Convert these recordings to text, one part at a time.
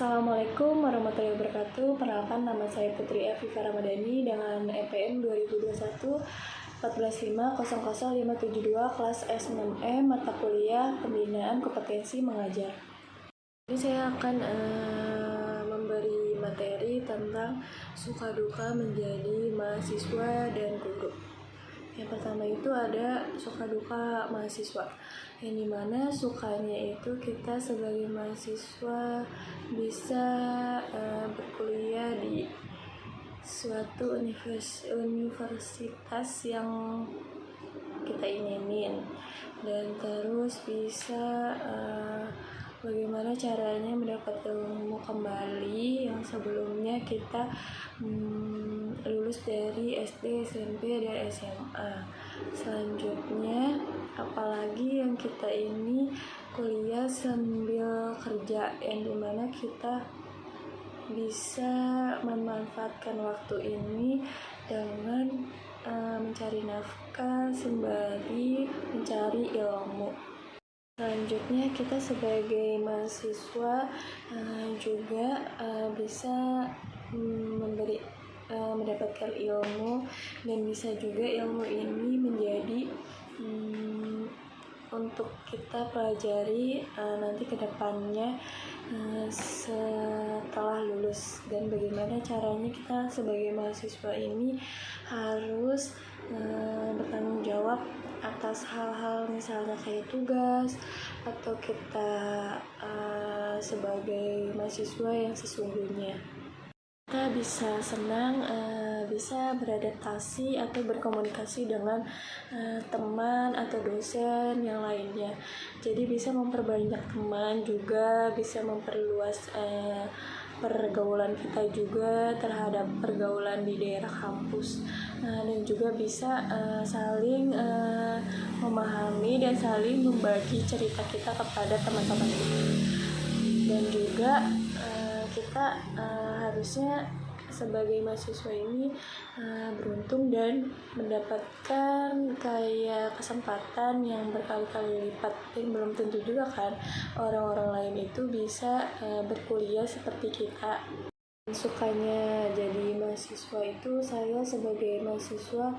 Assalamualaikum warahmatullahi wabarakatuh. Perkenalkan, nama saya Putri Afifa Ramadhani dengan EPM 2021 145000572 kelas S6E mata kuliah Pembinaan Kompetensi Mengajar. Ini saya akan memberi materi tentang suka duka menjadi mahasiswa dan guru. Yang pertama itu ada suka duka mahasiswa, yang dimana sukanya itu kita sebagai mahasiswa bisa berkuliah di suatu universitas yang kita inginin, dan terus bisa bagaimana caranya mendapat ilmu kembali yang sebelumnya kita lulus dari SD, SMP, dan SMA. Selanjutnya, apalagi yang kita ini kuliah sambil kerja, yang dimana kita bisa memanfaatkan waktu ini dengan mencari nafkah sembari mencari ilmu. Selanjutnya, kita sebagai mahasiswa juga bisa mendapatkan ilmu, dan bisa juga ilmu ini menjadi untuk kita pelajari nanti ke depannya setelah lulus, dan bagaimana caranya kita sebagai mahasiswa ini harus bertanggung jawab atas hal-hal misalnya kayak tugas, atau kita sebagai mahasiswa yang sesungguhnya. Kita bisa senang, bisa beradaptasi atau berkomunikasi dengan teman atau dosen yang lainnya. Jadi bisa memperbanyak teman, juga bisa memperluas pergaulan kita juga terhadap pergaulan di daerah kampus, dan juga bisa saling memahami dan saling membagi cerita kita kepada teman-teman kita. Dan juga kita harusnya sebagai mahasiswa ini beruntung dan mendapatkan kayak kesempatan yang berkali-kali lipat, dan belum tentu juga kan orang-orang lain itu bisa berkuliah seperti kita. Sukanya jadi mahasiswa itu, saya sebagai mahasiswa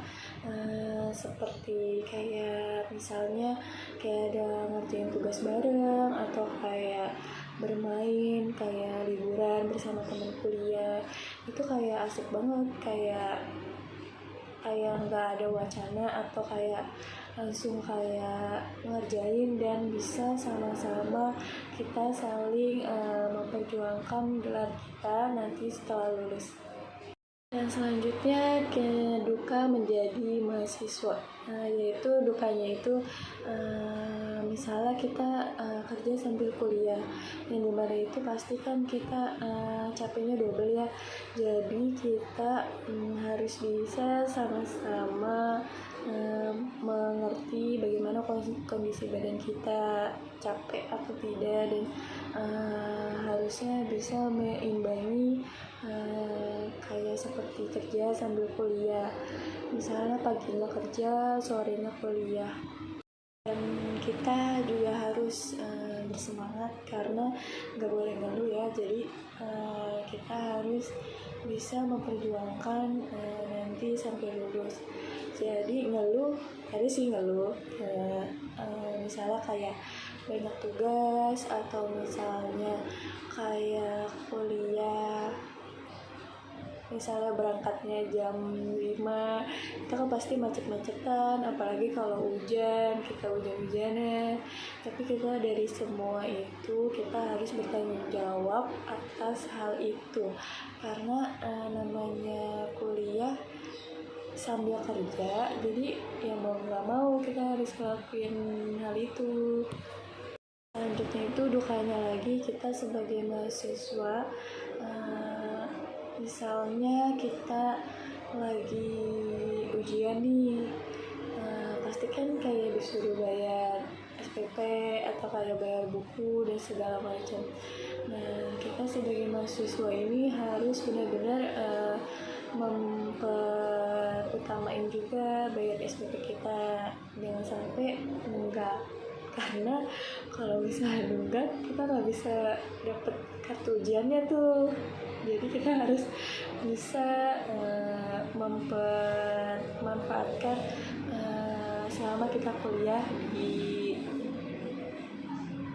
seperti kayak misalnya kayak ada ngerjain tugas bareng, atau kayak bermain, kayak liburan bersama teman kuliah, itu kayak asik banget, kayak nggak ada wacana, atau kayak langsung kayak ngerjain dan bisa sama-sama kita saling memperjuangkan gelar kita nanti setelah lulus. Dan selanjutnya duka menjadi mahasiswa, yaitu dukanya itu misalnya kita kerja sambil kuliah, yang dimana itu pasti kan kita capeknya double ya. Jadi kita harus bisa sama-sama mengerti bagaimana kondisi badan kita, capek atau tidak, dan harusnya bisa meimbangi kayak seperti kerja sambil kuliah, misalnya paginya kerja, sorenya kuliah. Dan kita juga harus bersemangat karena nggak boleh ngeluh ya. Jadi kita harus bisa memperjuangkan nanti sampai lulus. Jadi ngeluh, ada sih ngeluh, misalnya kayak banyak tugas, atau misalnya kayak kuliah misalnya berangkatnya jam 5, kita kan pasti macet-macetan, apalagi kalau hujan, kita hujan-hujanan. Tapi kita dari semua itu kita harus bertanggung jawab atas hal itu, karena namanya kuliah sambil kerja, jadi ya mau nggak mau kita harus ngelakuin hal itu. Selanjutnya itu dukanya lagi, kita sebagai mahasiswa misalnya kita lagi ujian nih, pasti kan kayak disuruh bayar SPP atau kayak bayar buku dan segala macam. Nah, kita sebagai mahasiswa ini harus benar-benar memperutamain juga bayar SPP kita, jangan sampai nunggak, karena kalau misalnya nunggak kita nggak bisa dapet kartu ujiannya tuh. Jadi kita harus bisa memanfaatkan selama kita kuliah di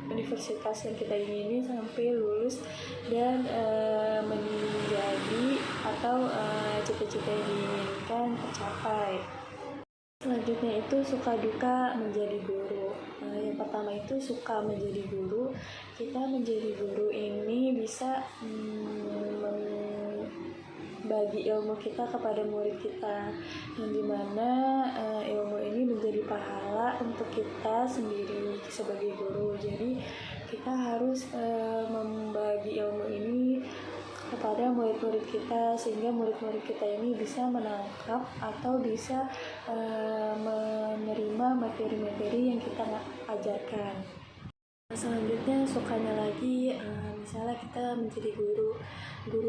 universitas yang kita ingini sampai lulus dan menjadi atau cita-cita yang diinginkan tercapai. Selanjutnya itu suka duka menjadi guru. Yang pertama itu suka menjadi guru. Kita menjadi guru ini bisa bagi ilmu kita kepada murid kita, yang dimana ilmu ini menjadi pahala untuk kita sendiri sebagai guru. Jadi kita harus membagi ilmu ini kepada murid-murid kita, sehingga murid-murid kita ini bisa menangkap atau bisa menerima materi-materi yang kita ajarkan. Selanjutnya sukanya lagi, misalnya kita menjadi guru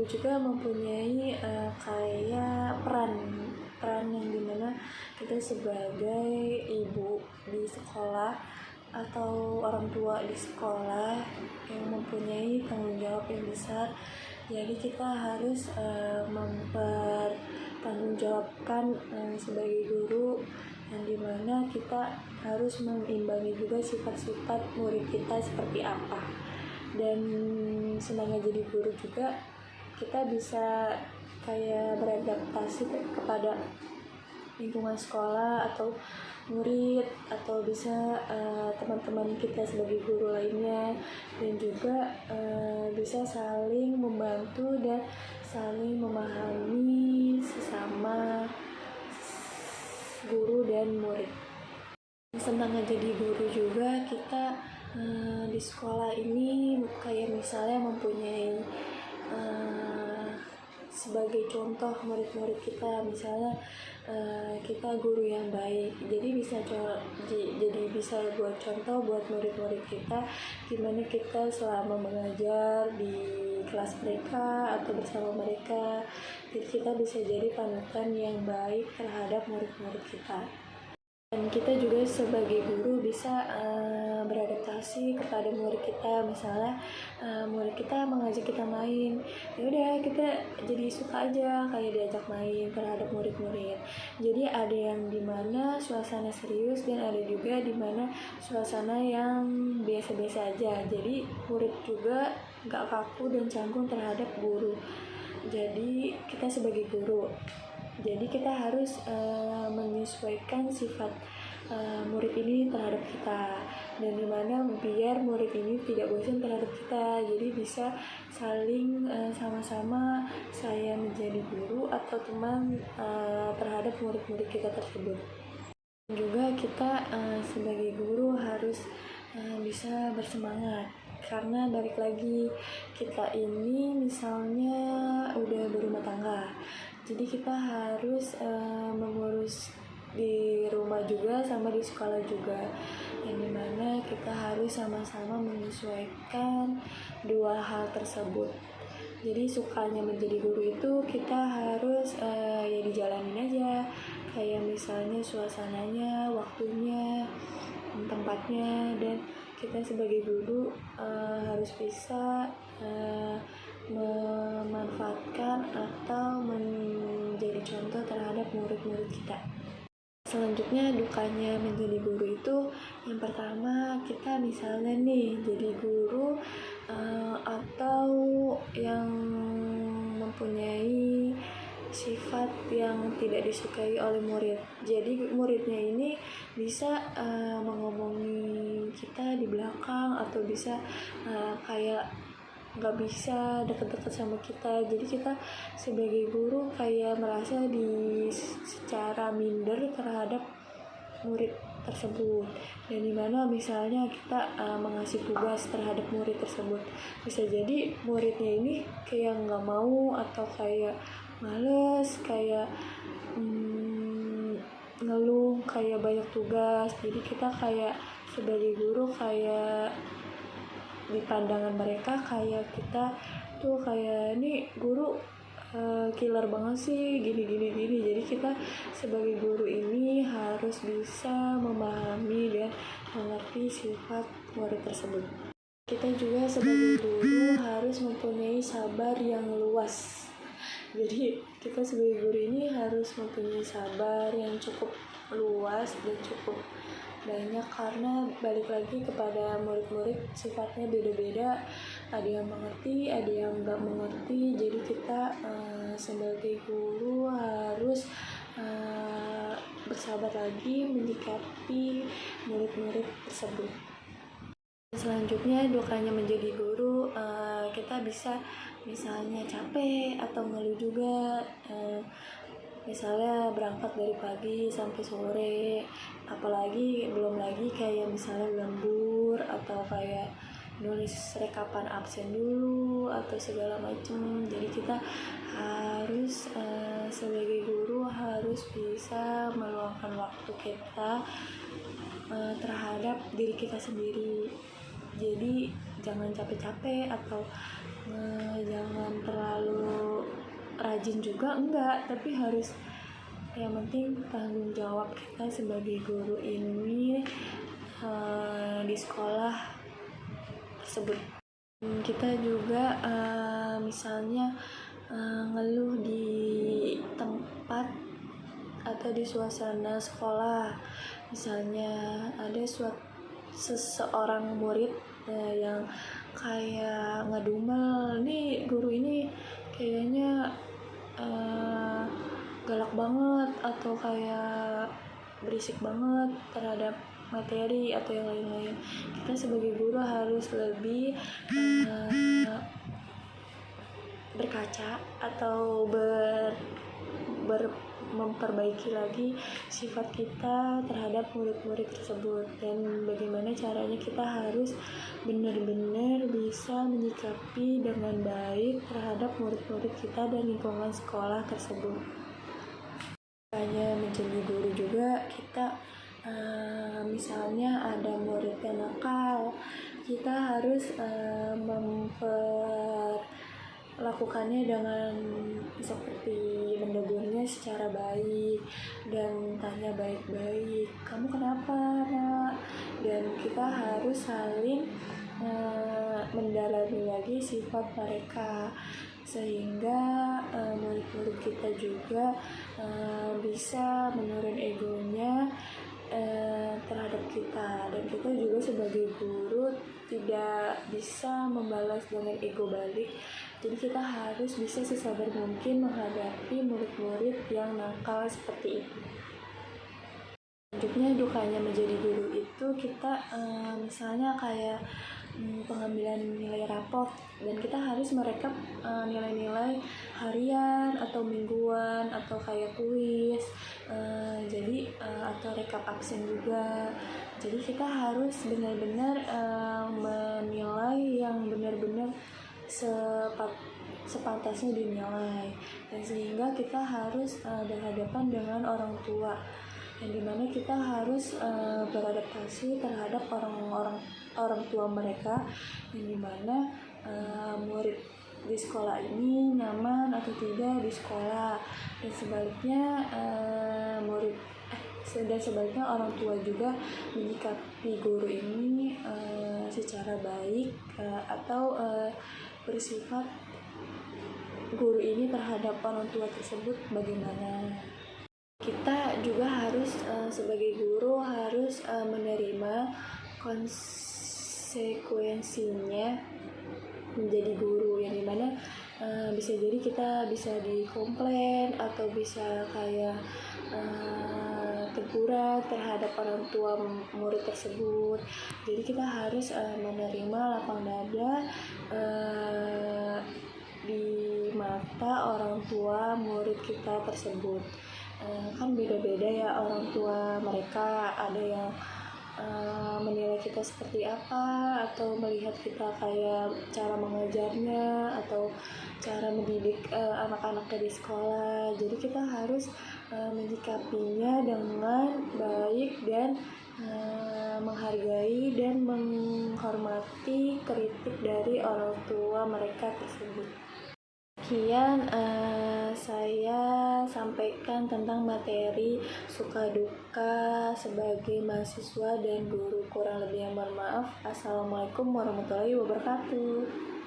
juga mempunyai kayak peran yang dimana kita sebagai ibu di sekolah atau orang tua di sekolah yang mempunyai tanggung jawab yang besar. Jadi kita harus mempertanggungjawabkan sebagai guru, yang dimana kita harus mengimbangi juga sifat-sifat murid kita seperti apa. Dan senangnya jadi guru juga kita bisa kayak beradaptasi kepada lingkungan sekolah atau murid, atau bisa teman-teman kita sebagai guru lainnya, dan juga bisa saling membantu dan saling memahami sesama guru dan murid. Senangnya jadi guru juga kita di sekolah ini kayak misalnya mempunyai sebagai contoh murid-murid kita, misalnya kita guru yang baik, jadi bisa buat contoh buat murid-murid kita gimana kita selama mengajar di kelas mereka atau bersama mereka. Jadi kita bisa jadi panutan yang baik terhadap murid-murid kita. Dan kita juga sebagai guru bisa beradaptasi kepada murid kita. Misalnya murid kita mengajak kita main, ya udah kita jadi suka aja kayak diajak main terhadap murid-murid. Jadi ada yang dimana suasana serius dan ada juga dimana suasana yang biasa-biasa aja. Jadi murid juga gak kaku dan canggung terhadap guru. Jadi kita sebagai guru, jadi kita harus menyesuaikan sifat murid ini terhadap kita, dan dimana biar murid ini tidak bosan terhadap kita. Jadi bisa saling sama-sama saya menjadi guru atau teman terhadap murid-murid kita tersebut. Juga kita sebagai guru harus bisa bersemangat, karena balik lagi kita ini misalnya udah berumah tangga, jadi kita harus mengurus di rumah juga sama di sekolah juga, yang dimana kita harus sama-sama menyesuaikan dua hal tersebut. Jadi sukanya menjadi guru itu kita harus ya dijalanin aja, kayak misalnya suasananya, waktunya, tempatnya, dan kita sebagai guru harus bisa memanfaatkan atau menjadi contoh terhadap murid-murid kita. Selanjutnya dukanya menjadi guru itu, yang pertama kita misalnya nih jadi guru atau yang mempunyai sifat yang tidak disukai oleh murid. Jadi muridnya ini bisa mengomongi kita di belakang, atau bisa kayak nggak bisa deket-deket sama kita. Jadi kita sebagai guru kayak merasa secara minder terhadap murid tersebut, dan dimana misalnya kita mengasih tugas terhadap murid tersebut, bisa jadi muridnya ini kayak nggak mau atau kayak males, kayak ngeluh kayak banyak tugas. Jadi kita kayak sebagai guru kayak di pandangan mereka kayak kita tuh kayak nih guru killer banget sih, gini. Jadi kita sebagai guru ini harus bisa memahami dan mengerti sifat murid tersebut. Kita juga sebagai guru harus mempunyai sabar yang luas. Jadi kita sebagai guru ini harus mempunyai sabar yang cukup luas dan cukup banyak, karena balik lagi kepada murid-murid sifatnya beda-beda, ada yang mengerti, ada yang nggak mengerti. Jadi kita sebagai guru harus bersabar lagi menyikapi murid-murid tersebut. Selanjutnya, dukanya menjadi guru, kita bisa misalnya capek atau ngeluh juga, misalnya berangkat dari pagi sampai sore, apalagi belum lagi kayak misalnya lembur atau kayak nulis rekapan absen dulu atau segala macam. Jadi kita harus sebagai guru harus bisa meluangkan waktu kita terhadap diri kita sendiri. Jadi jangan capek-capek atau jangan terlalu rajin juga, enggak, tapi harus yang penting tanggung jawab kita sebagai guru ini di sekolah tersebut. Kita juga misalnya ngeluh di tempat atau di suasana sekolah, misalnya ada seseorang murid yang kayak ngedumel, nih guru ini kayaknya galak banget atau kayak berisik banget terhadap materi atau yang lain-lain. Kita sebagai guru harus lebih berkaca atau memperbaiki lagi sifat kita terhadap murid-murid tersebut, dan bagaimana caranya kita harus benar-benar bisa menyikapi dengan baik terhadap murid-murid kita dan lingkungan sekolah tersebut. Hanya menjadi guru juga, kita misalnya ada murid yang nakal, kita harus lakukannya dengan seperti mendegurnya secara baik dan tanya baik-baik, kamu kenapa nak? Dan kita harus saling mendalami lagi sifat mereka sehingga murid-murid kita juga bisa menurun egonya terhadap kita, dan kita juga sebagai guru tidak bisa membalas dengan ego balik. Jadi kita harus bisa sesabar mungkin menghadapi murid-murid yang nakal seperti itu. Selanjutnya, dukanya menjadi guru itu kita misalnya kayak pengambilan nilai raport, dan kita harus merekap nilai-nilai harian atau mingguan atau kayak kuis, jadi atau rekap absen juga. Jadi kita harus benar-benar menilai yang benar-benar sepantasnya dinilai, dan sehingga kita harus berhadapan dengan orang tua, yang dimana kita harus beradaptasi terhadap orang tua mereka, yang dimana murid di sekolah ini nyaman atau tidak di sekolah, dan sebaliknya sebaliknya orang tua juga menyikapi guru ini secara baik atau bersifat guru ini terhadap orang tua tersebut bagaimana. Kita juga harus sebagai guru harus menerima konsekuensinya menjadi guru, yang dimana bisa jadi kita bisa dikomplain atau bisa kayak teguran terhadap orang tua murid tersebut. Jadi kita harus menerima lapang dada di mata orang tua murid kita tersebut. Kan beda-beda ya orang tua mereka, ada yang menilai kita seperti apa, atau melihat kita kayak cara mengajarnya atau cara mendidik anak-anaknya di sekolah. Jadi kita harus menyikapinya dengan baik dan menghargai dan menghormati kritik dari orang tua mereka tersebut. Sekian saya sampaikan tentang materi suka duka sebagai mahasiswa dan guru. Kurang lebihnya mohon maaf. Assalamualaikum warahmatullahi wabarakatuh.